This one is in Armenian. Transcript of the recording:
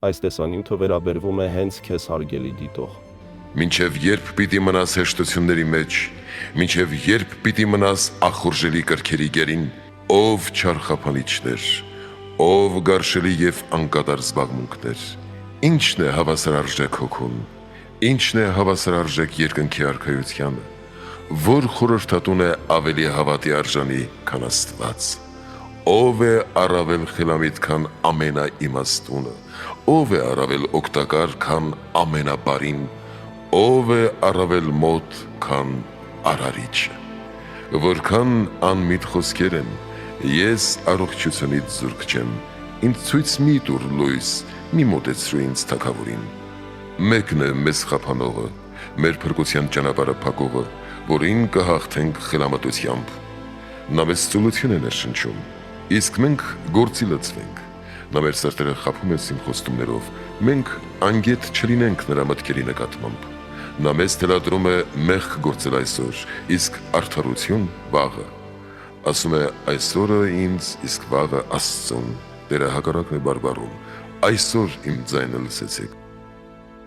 Այս տեսանյութը վերաբերվում է հենց քեզ հարգելի դիտող։ Մինչև երբ պիտի մնաս հեշտությունների մեջ, մինչև երբ պիտի մնաս ախորժելի կրքերի գերին, ով չարխափանիչներ, ով գարշելի և անկատար զբաղմունքներ, ինչն է հավասարարժեք հոգուն, ինչն է հավասարարժեք երկնքի արքայությանը, որ խորհրդատուն է ավելի հավատի արժանի, քան Աստված, ով է առավել խելամիտ, քան ամենաիմաստունը, ով է առավել օգտակար, քան ամենաբարին, ով է առավել մոտ, քան արարիչը, որքան անմիտ խոսքեր են, ես առողջությունից զուրկ չեմ, ինձ ցույց մի տուր լույս, մի մոտեցրու ինձ թագավորին, մեկն է մեզ խափանողը, մեր փրկության ճանապարհը փակողը, որին կհաղթենք խելամտությամբ, նա մեզ ծուլություն է ներշնչում, իսկ մենք գործի լծվենք, նա մեր սրտերը խաբում է սին խոստումներով, մենք անգետ չլինենք նրա մտքերի նկատմամբ, նա մեզ թելադրում է մեղք գործել այսօր, իսկ արդարություն վաղը, ասում է այսօրը ինձ, իսկ վաղը Աստծուն, Տերը հակառակն է բարբառում, այսօր իմ ձայնը լսեցեք,